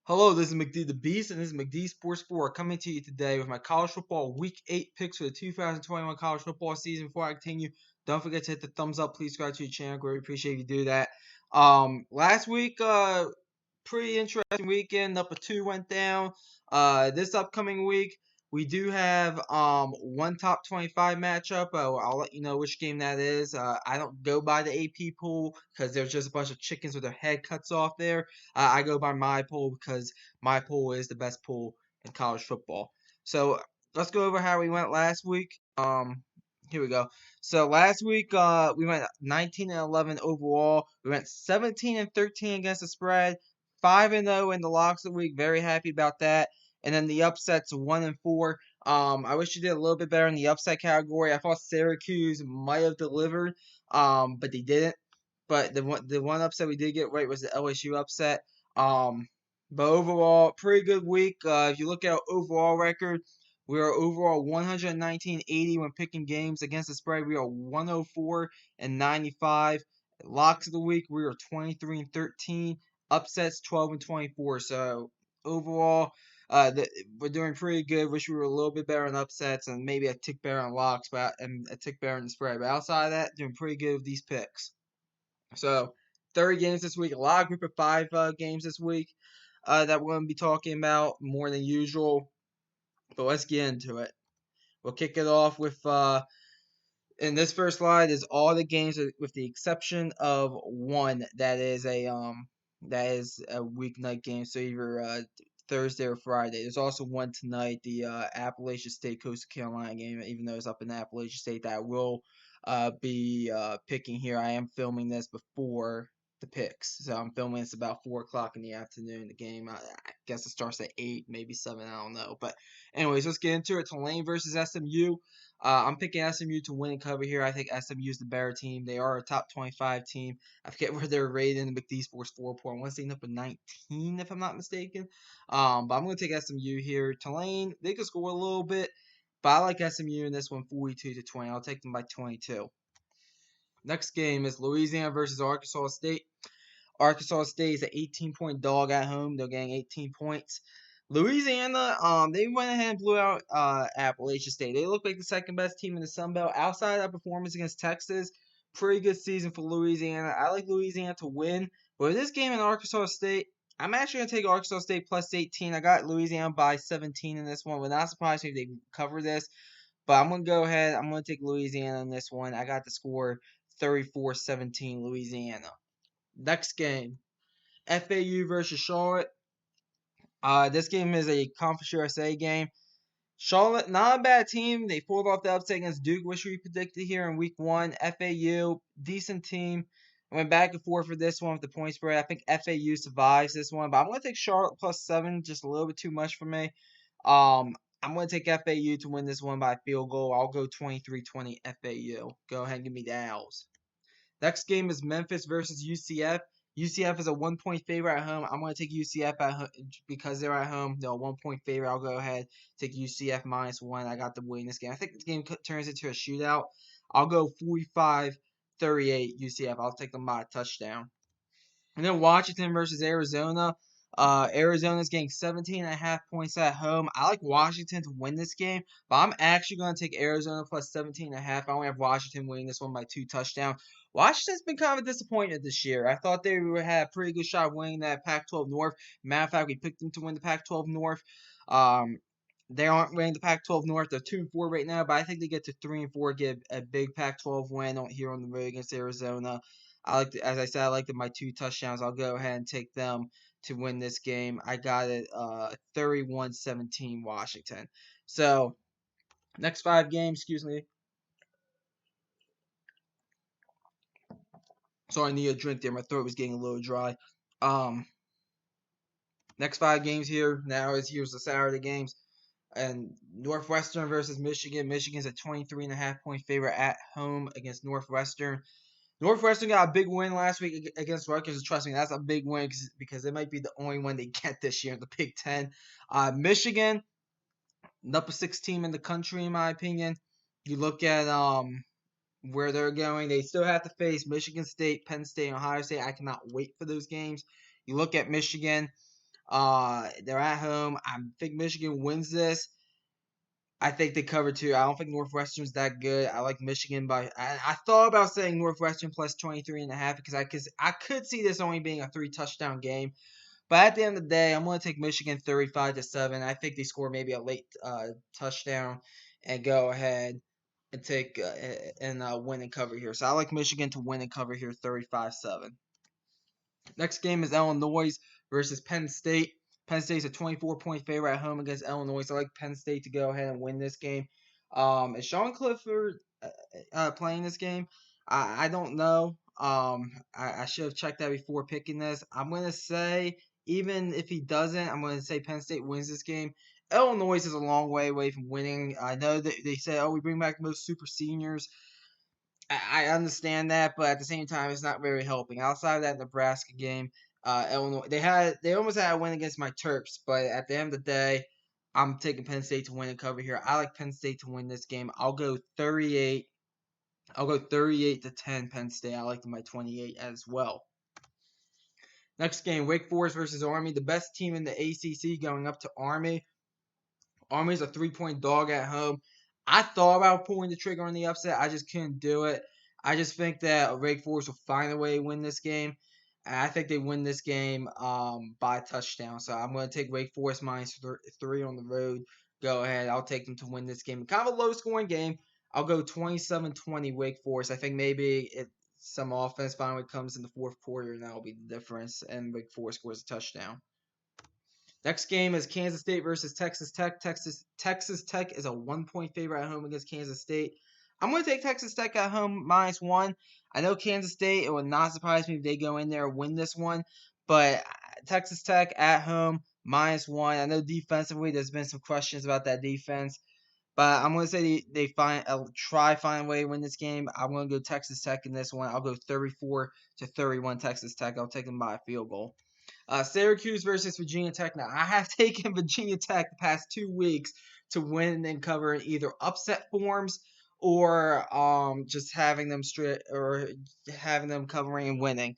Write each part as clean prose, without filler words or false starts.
Hello, this is McD the Beast, and this is McD Sports 4 coming to you today with my college football Week 8 picks for the 2021 college football season. Before I continue, don't forget to hit the thumbs up. Please subscribe to the channel. Greatly appreciate if you do that. Last week, pretty interesting weekend. Number 2 went down. This upcoming week, we do have one top 25 matchup. I'll let you know which game that is. I don't go by the AP pool because there's just a bunch of chickens with their head cuts off there. I go by my pool because my pool is the best pool in college football. So let's go over how we went last week. Here we go. So last week, we went 19 and 11 overall. We went 17 and 13 against the spread. 5-0 in the locks of the week. Very happy about that. And then the upsets 1 and 4. I wish you did a little bit better in the upset category. I thought Syracuse might have delivered, but they didn't. But the one upset we did get right was the LSU upset. But overall, pretty good week. If you look at our overall record, we are overall 119-80 when picking games against the spread. We are 104 and 95. Locks of the week, we are 23 and 13. Upsets 12 and 24. So overall, we're doing pretty good. Wish we were a little bit better on upsets and maybe a tick better on locks, and a tick better on the spread. But outside of that, doing pretty good with these picks. So 30 games this week. A lot of group of 5 games this week that we're going to be talking about more than usual. But let's get into it. We'll kick it off with in this first slide is all the games with the exception of one that is a weeknight game, so either Thursday or Friday. There's also one tonight, the Appalachian State Coastal Carolina game, even though it's up in Appalachian State, that I will be picking here. I am filming this before the picks, so I'm filming this about 4 o'clock in the afternoon. The game, I guess it starts at 8, maybe 7, I don't know. But anyways, let's get into it. Tulane versus SMU. I'm picking SMU to win and cover here. I think SMU is the better team. They are a top 25 team. I forget where they're rated in the McD Sports 4-point. I want to say number 19, if I'm not mistaken. But I'm going to take SMU here. Tulane, they could score a little bit, but I like SMU in this one, 42-20. I'll take them by 22. Next game is Louisiana versus Arkansas State. Arkansas State is an 18-point dog at home. They're getting 18 points. Louisiana, they went ahead and blew out Appalachian State. They look like the second best team in the Sun Belt. Outside of that performance against Texas, pretty good season for Louisiana. I like Louisiana to win. But this game in Arkansas State, I'm actually going to take Arkansas State plus 18. I got Louisiana by 17 in this one. Would not surprise me if they cover this. But I'm going to go ahead. I'm going to take Louisiana in this one. I got the score 34-17 Louisiana. Next game, FAU versus Charlotte. This game is a Conference USA game. Charlotte, not a bad team. They pulled off the upset against Duke, which we predicted here in week 1. FAU, decent team. I went back and forth for this one with the point spread. I think FAU survives this one, but I'm going to take Charlotte plus 7, just a little bit too much for me. I'm going to take FAU to win this one by field goal. I'll go 23-20 FAU. Go ahead and give me the Owls. Next game is Memphis versus UCF. UCF is a 1-point favorite at home. I'm going to take UCF at home because they're at home. They're a 1-point favorite. I'll go ahead take UCF -1. I got the win this game. I think this game turns into a shootout. I'll go 45-38 UCF. I'll take them by a touchdown. And then Washington versus Arizona. Arizona's getting 17.5 points at home. I like Washington to win this game, but I'm actually going to take Arizona plus 17.5. I only have Washington winning this one by 2 touchdowns. Washington's been kind of a disappointment this year. I thought they would have a pretty good shot of winning that Pac-12 North. Matter of fact, we picked them to win the Pac-12 North. They aren't winning the Pac-12 North. They're 2-4 right now, but I think they get to 3-4, get a big Pac-12 win here on the road against Arizona. As I said, I like them by 2 touchdowns. I'll go ahead and take them to win this game. I got it 31-17 Washington. So, next 5 games, excuse me. Sorry, I need a drink there. My throat was getting a little dry. Next 5 games here. Here's the Saturday games. And Northwestern versus Michigan. Michigan's a 23.5 point favorite at home against Northwestern. Northwestern got a big win last week against Rutgers. Trust me, that's a big win because it might be the only one they get this year in the Big Ten. Michigan, number 6 team in the country, in my opinion. You look at where they're going. They still have to face Michigan State, Penn State, and Ohio State. I cannot wait for those games. You look at Michigan. They're at home. I think Michigan wins this. I think they cover too. I don't think Northwestern's that good. I like Michigan by. I thought about saying Northwestern plus 23.5 because I could see this only being a 3-touchdown game. But at the end of the day, I'm going to take Michigan 35-7. I think they score maybe a late touchdown and go ahead and take and win and cover here. So I like Michigan to win and cover here 35-7. Next game is Illinois versus Penn State. Penn State's a 24-point favorite at home against Illinois. So I like Penn State to go ahead and win this game. Is Sean Clifford playing this game? I don't know. I should have checked that before picking this. I'm going to say, even if he doesn't, I'm going to say Penn State wins this game. Illinois is a long way away from winning. I know that they say, oh, we bring back most super seniors. I understand that, but at the same time, it's not very helping. Outside of that Nebraska game, Illinois they almost had a win against my Terps, but at the end of the day, I'm taking Penn State to win and cover here. I like Penn State to win this game. I'll go 38. I'll go 38-10 Penn State. I like them by 28 as well. Next game, Wake Forest versus Army. The best team in the ACC going up to Army. Army's a 3-point dog at home. I thought about pulling the trigger on the upset. I just couldn't do it. I just think that Wake Forest will find a way to win this game. And I think they win this game by a touchdown. So I'm going to take Wake Forest minus 3 on the road. Go ahead. I'll take them to win this game. Kind of a low-scoring game. I'll go 27-20 Wake Forest. I think maybe some offense finally comes in the fourth quarter, and that will be the difference. And Wake Forest scores a touchdown. Next game is Kansas State versus Texas Tech. Texas Tech is a 1-point favorite at home against Kansas State. I'm going to take Texas Tech at home -1. I know Kansas State, it would not surprise me if they go in there and win this one. But Texas Tech at home -1. I know defensively there's been some questions about that defense. But I'm going to say they find a way to win this game. I'm going to go Texas Tech in this one. I'll go 34-31 Texas Tech. I'll take them by a field goal. Syracuse versus Virginia Tech. Now, I have taken Virginia Tech the past 2 weeks to win and cover in either upset forms or just having them covering and winning.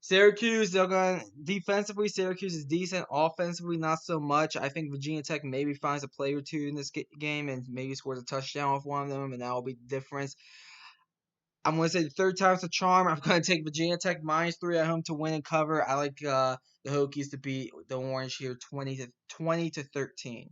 Syracuse, they're going defensively. Syracuse is decent. Offensively, not so much. I think Virginia Tech maybe finds a play or two in this game and maybe scores a touchdown off one of them, and that will be the difference. I'm going to say the third time's a charm. I'm going to take Virginia Tech -3 at home to win and cover. I like the Hokies to beat the Orange here 20-13.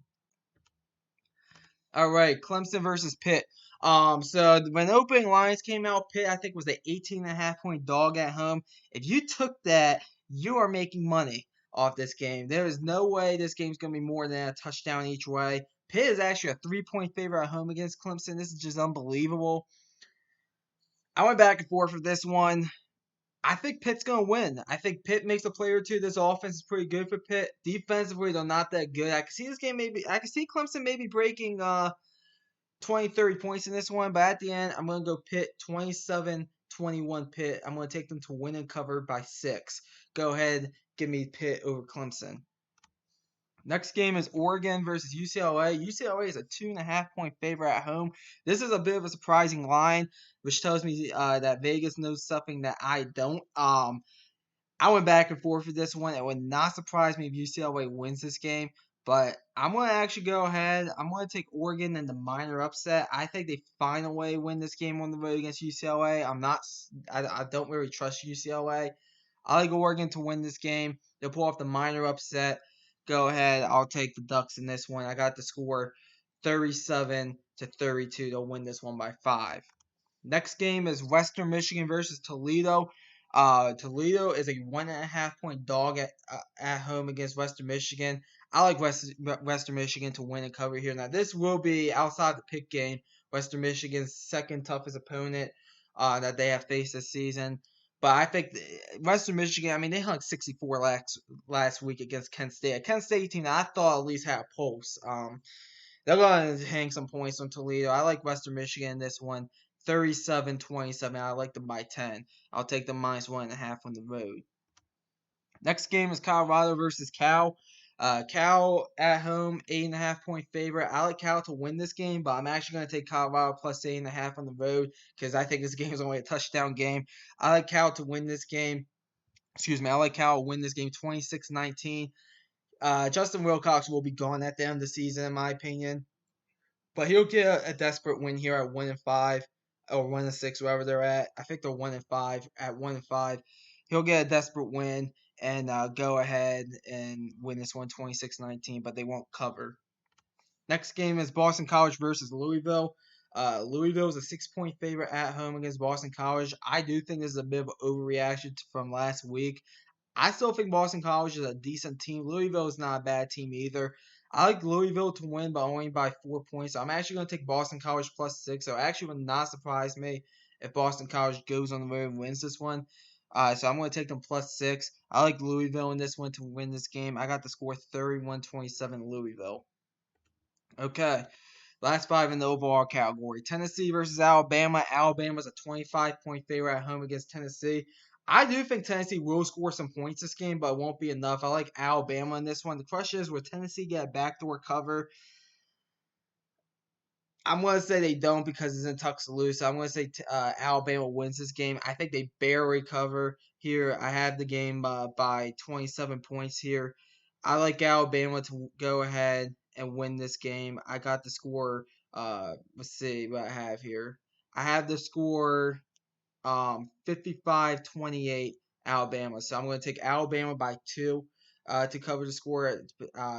All right, Clemson versus Pitt. So when opening lines came out, Pitt I think was the 18.5-point dog at home. If you took that, you are making money off this game. There is no way this game's going to be more than a touchdown each way. Pitt is actually a 3-point favorite at home against Clemson. This is just unbelievable. I went back and forth for this one. I think Pitt's going to win. I think Pitt makes a play or two. This offense is pretty good for Pitt. Defensively, they're not that good. I can see this game I can see Clemson maybe breaking 20, 30 points in this one. But at the end, I'm going to go Pitt 27-21 Pitt. I'm going to take them to win and cover by 6. Go ahead. Give me Pitt over Clemson. Next game is Oregon versus UCLA. UCLA is a 2.5-point favorite at home. This is a bit of a surprising line, which tells me that Vegas knows something that I don't. I went back and forth for this one. It would not surprise me if UCLA wins this game, but I'm going to actually go ahead. I'm going to take Oregon in the minor upset. I think they find a way to win this game on the road against UCLA. I don't really trust UCLA. I like Oregon to win this game. They'll pull off the minor upset. Go ahead. I'll take the Ducks in this one. I got the score 37-32. They'll win this one by 5. Next game is Western Michigan versus Toledo. Toledo is a 1.5-point dog at home against Western Michigan. I like Western Michigan to win and cover here. Now, this will be outside the pick game. Western Michigan's second toughest opponent that they have faced this season. But I think Western Michigan, I mean, they hung 64 last week against Kent State. A Kent State team that I thought at least had a pulse. They're going to hang some points on Toledo. I like Western Michigan in this one, 37-27. I like them by 10. I'll take them -1.5 on the road. Next game is Colorado versus Cal. Cal at home, 8.5-point favorite. I like Cal to win this game, but I'm actually going to take Colorado plus 8.5 on the road because I think this game is only a touchdown game. I like Cal to win this game. I like Cal to win this game 26-19. Justin Wilcox will be gone at the end of the season, in my opinion. But he'll get a desperate win here at 1-5 or 1-6, wherever they're at. I think they're 1-5. At 1-5, he'll get a desperate win and go ahead and win this one 26-19, but they won't cover. Next game is Boston College versus Louisville. Louisville is a 6-point favorite at home against Boston College. I do think this is a bit of an overreaction from last week. I still think Boston College is a decent team. Louisville is not a bad team either. I like Louisville to win, but only by 4 points. So I'm actually going to take Boston College +6. So it actually would not surprise me if Boston College goes on the road and wins this one. So I'm going to take them +6. I like Louisville in this one to win this game. I got the score 31-27 Louisville. Okay. Last 5 in the overall category. Tennessee versus Alabama. Alabama's a 25-point favorite at home against Tennessee. I do think Tennessee will score some points this game, but it won't be enough. I like Alabama in this one. The question is, will Tennessee get a backdoor cover? I'm going to say they don't because it's in Tuscaloosa. I'm going to say Alabama wins this game. I think they barely cover here. I have the game by 27 points here. I like Alabama to go ahead and win this game. I got the score. Let's see what I have here. I have the score 55-28 Alabama. So I'm going to take Alabama by 2 to cover the score.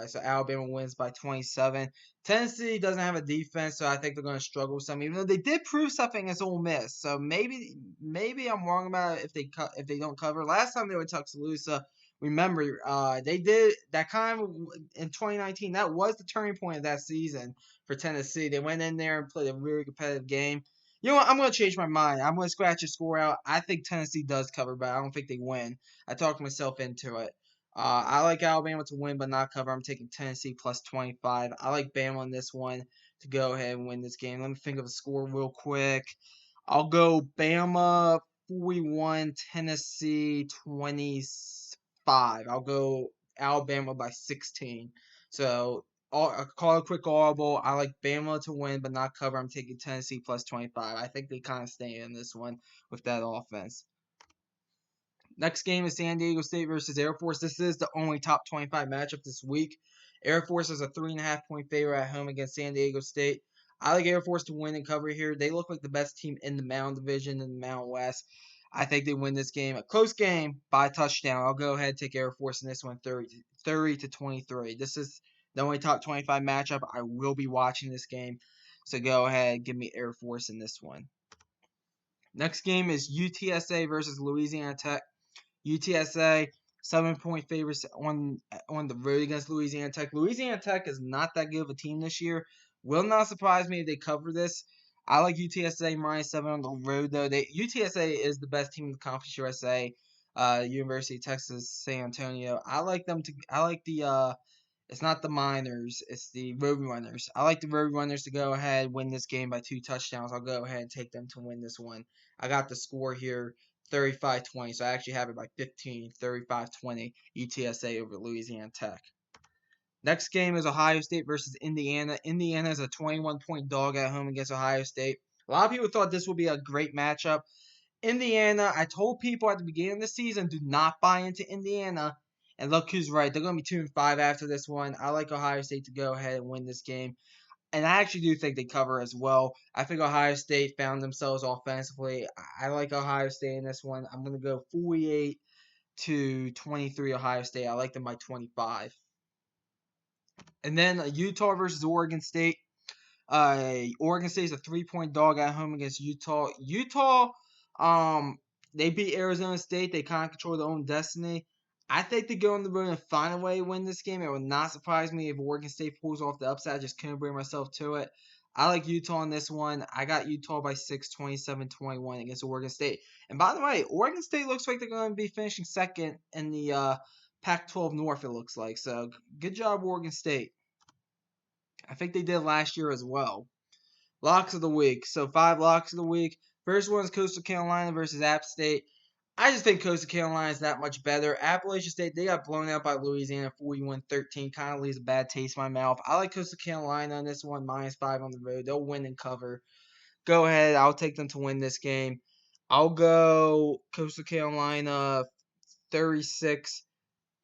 So Alabama wins by 27. Tennessee doesn't have a defense, so I think they're going to struggle with some. Even though they did prove something against Ole Miss, so maybe I'm wrong about it if they don't cover. Last time they were in Tuscaloosa, remember they did that kind of in 2019. That was the turning point of that season for Tennessee. They went in there and played a really competitive game. You know what? I'm going to change my mind. I'm going to scratch the score out. I think Tennessee does cover, but I don't think they win. I talked myself into it. I like Alabama to win, but not cover. I'm taking Tennessee +25. I like Bama in this one to go ahead and win this game. Let me think of a score real quick. I'll go Bama 41, Tennessee 25. I'll go Alabama by 16. So call a quick audible. I like Bama to win, but not cover. I'm taking Tennessee +25. I think they kind of stay in this one with that offense. Next game is San Diego State versus Air Force. This is the only top 25 matchup this week. Air Force is a 3.5-point favorite at home against San Diego State. I like Air Force to win and cover here. They look like the best team in the Mountain Division in the Mountain West. I think they win this game. A close game by a touchdown. I'll go ahead and take Air Force in this one 30-23. This is the only top 25 matchup. I will be watching this game. So go ahead, give me Air Force in this one. Next game is UTSA versus Louisiana Tech. UTSA 7-point favorites on the road against Louisiana Tech. Louisiana Tech is not that good of a team this year. Will not surprise me if they cover this. I like UTSA -7 on the road though. UTSA is the best team in the Conference USA. University of Texas San Antonio. I like them to. I like the. It's not the Miners. It's the Roadrunners. I like the Roadrunners to go ahead win this game by 2 touchdowns. I'll go ahead and take them to win this one. I got the score here 35-20. So I actually have it by 15, 35-20 UTSA over Louisiana Tech. Next game is Ohio State versus Indiana. Indiana is a 21-point dog at home against Ohio State. A lot of people thought this would be a great matchup. Indiana, I told people at the beginning of the season, do not buy into Indiana. And look who's right. They're going to be 2-5 after this one. I like Ohio State to go ahead and win this game. And I actually do think they cover as well. I think Ohio State found themselves offensively. I like Ohio State in this one. I'm going to go 48-23 Ohio State. I like them by 25. And then Utah versus Oregon State. Oregon State is a 3-point dog at home against Utah. Utah, they beat Arizona State. They kind of control their own destiny. I think they go on the road and find a way to win this game. It would not surprise me if Oregon State pulls off the upset. I just couldn't bring myself to it. I like Utah in this one. I got Utah by 6, 27-21 against Oregon State. And by the way, Oregon State looks like they're going to be finishing second in the Pac-12 North, it looks like. So good job, Oregon State. I think they did last year as well. Locks of the week. So 5 locks of the week. First one is Coastal Carolina versus App State. I just think Coastal Carolina is that much better. Appalachian State, they got blown out by Louisiana 41-13. Kind of leaves a bad taste in my mouth. I like Coastal Carolina on this one, -5 on the road. They'll win and cover. Go ahead. I'll take them to win this game. I'll go Coastal Carolina 36,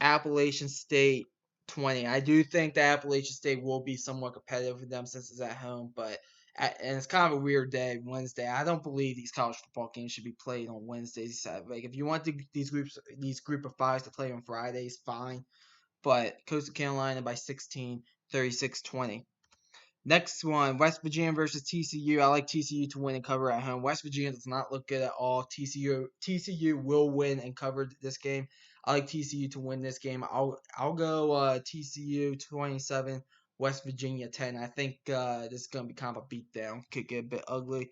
Appalachian State 20. I do think that Appalachian State will be somewhat competitive with them since it's at home, but and it's kind of a weird day, Wednesday. I don't believe these college football games should be played on Wednesdays. Like if you want these group of fives to play on Fridays, fine. But Coastal Carolina by 16, 36-20. Next one, West Virginia versus TCU. I like TCU to win and cover at home. West Virginia does not look good at all. TCU will win and cover this game. I like TCU to win this game. I'll go TCU 27, West Virginia 10. I think this is gonna be kind of a beatdown. Could get a bit ugly.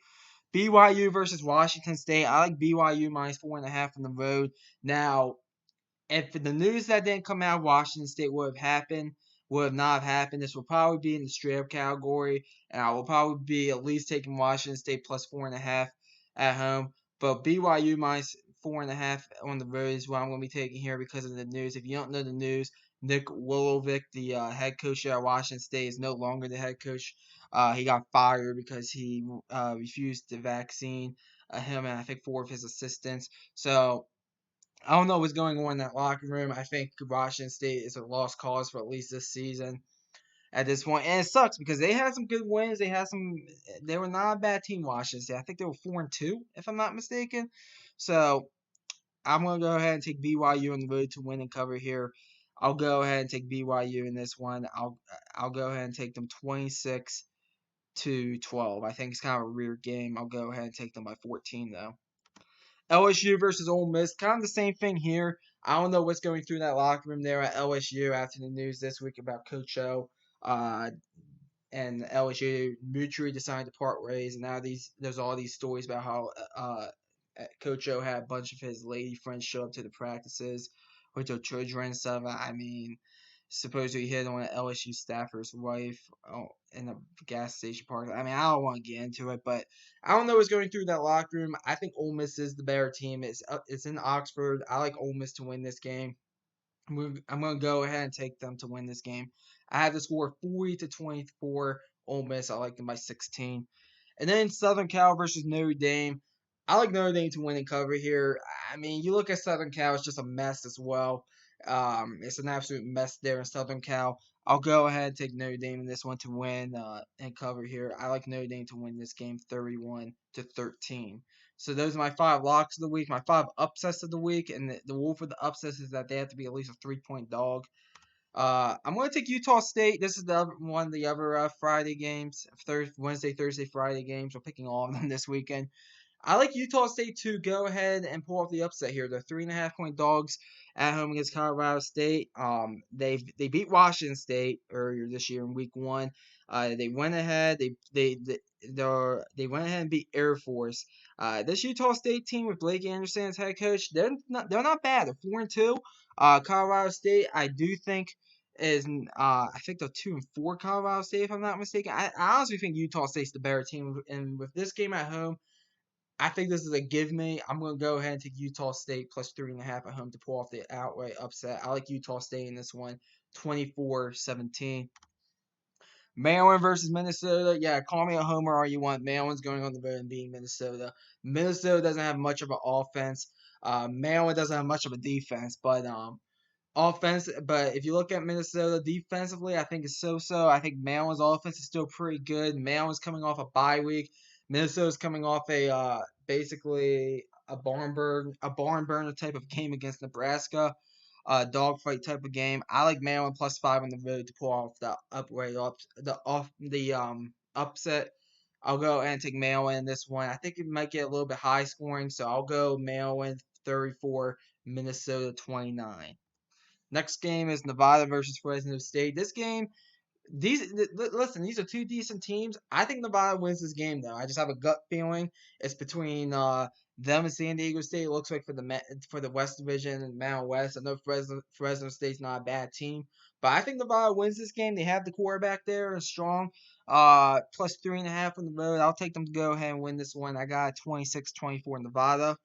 BYU versus Washington State. I like BYU minus 4.5 on the road. Now, if the news that didn't come out of Washington State would have not happened, this will probably be in the straight up category, and I will probably be at least taking Washington State plus 4.5 at home. But BYU minus 4.5 on the road is what I'm going to be taking here because of the news. If you don't know the news, Nick Wilovic, the head coach at Washington State, is no longer the head coach. He got fired because he refused the vaccine. Him and I think 4 of his assistants. So I don't know what's going on in that locker room. I think Washington State is a lost cause for at least this season at this point. And it sucks because they had some good wins. They were not a bad team, Washington State. I think they were 4-2, if I'm not mistaken. So I'm going to go ahead and take BYU on the road to win and cover here. I'll go ahead and take BYU in this one. I'll go ahead and take them 26-12. I think it's kind of a weird game. I'll go ahead and take them by 14 though. LSU versus Ole Miss, kind of the same thing here. I don't know what's going through that locker room there at LSU after the news this week about Coach O, and LSU mutually decided to part ways. And now there's all these stories about how Coach O had a bunch of his lady friends show up to the practices with their children and stuff. I mean, supposedly hit on an LSU staffer's wife in a gas station parking. I mean, I don't want to get into it, but I don't know what's going through that locker room. I think Ole Miss is the better team. It's in Oxford. I like Ole Miss to win this game. I'm going to go ahead and take them to win this game. I have the score 40-24. Ole Miss. I like them by 16. And then Southern Cal versus Notre Dame. I like Notre Dame to win and cover here. I mean, you look at Southern Cal, it's just a mess as well. It's an absolute mess there in Southern Cal. I'll go ahead and take Notre Dame in this one to win and cover here. I like Notre Dame to win this game 31-13. So those are my 5 locks of the week, my 5 upsets of the week, and the rule for the upsets is that they have to be at least a 3-point dog. I'm going to take Utah State. This is one of the other Friday games, Wednesday, Thursday, Friday games. We're picking all of them this weekend. I like Utah State to go ahead and pull off the upset here. They're 3.5-point dogs at home against Colorado State. They beat Washington State earlier this year in Week 1. They went ahead. They went ahead and beat Air Force. This Utah State team with Blake Anderson as head coach, they're not bad. They're 4-2. Colorado State, I do think is I think they're 2-4. Colorado State, if I'm not mistaken. I honestly think Utah State's the better team, and with this game at home, I think this is a give me. I'm going to go ahead and take Utah State plus 3.5 at home to pull off the outright upset. I like Utah State in this one, 24-17. Maryland versus Minnesota. Yeah, call me a homer all you want. Maryland's going on the road and beating Minnesota. Minnesota doesn't have much of an offense. Maryland doesn't have much of a defense, but But if you look at Minnesota defensively, I think it's so-so. I think Maryland's offense is still pretty good. Maryland's coming off a bye week. Minnesota's coming off a basically a barn burner type of game against Nebraska, dogfight type of game. I like Maryland plus 5 on the road to pull off the upset. I'll go and take Maryland in this one. I think it might get a little bit high scoring, so I'll go Maryland 34, Minnesota 29. Next game is Nevada versus Fresno State. This game, these are 2 decent teams. I think Nevada wins this game though. I just have a gut feeling it's between them and San Diego State. It looks like for the West Division and Mountain West. I know Fresno State's not a bad team, but I think Nevada wins this game. They have the quarterback there and strong. Plus 3.5 on the road. I'll take them to go ahead and win this one. I got 26-24 Nevada.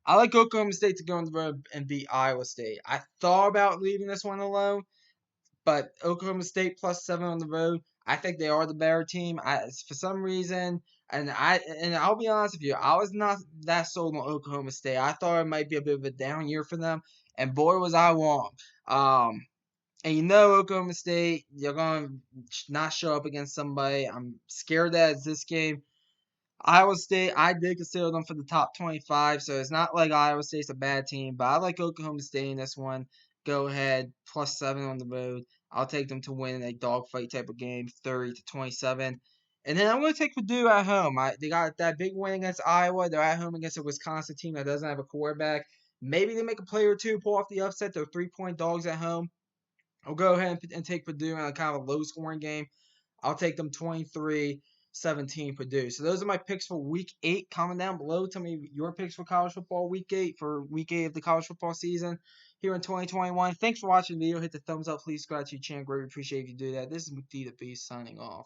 I like Oklahoma State to go on the road and beat Iowa State. I thought about leaving this one alone, but Oklahoma State plus 7 on the road, I think they are the better team. For some reason, and I'll be honest with you, I was not that sold on Oklahoma State. I thought it might be a bit of a down year for them, and boy was I wrong. And you know Oklahoma State, you're going to not show up against somebody. I'm scared that it's this game. Iowa State, I did consider them for the top 25, so it's not like Iowa State's a bad team, but I like Oklahoma State in this one. Go ahead, +7 on the road. I'll take them to win in a dogfight type of game, 30-27. And then I'm going to take Purdue at home. They got that big win against Iowa. They're at home against a Wisconsin team that doesn't have a quarterback. Maybe they make a play or two, pull off the upset. They're 3-point dogs at home. I'll go ahead and take Purdue in a kind of a low-scoring game. I'll take them 23-17 Purdue. So those are my picks for Week 8. Comment down below. Tell me your picks for college football Week 8 for Week 8 of the college football season here in 2021. Thanks for watching the video. Hit the thumbs up. Please subscribe to your channel. Greatly appreciate if you do that. This is McD the Beast signing off.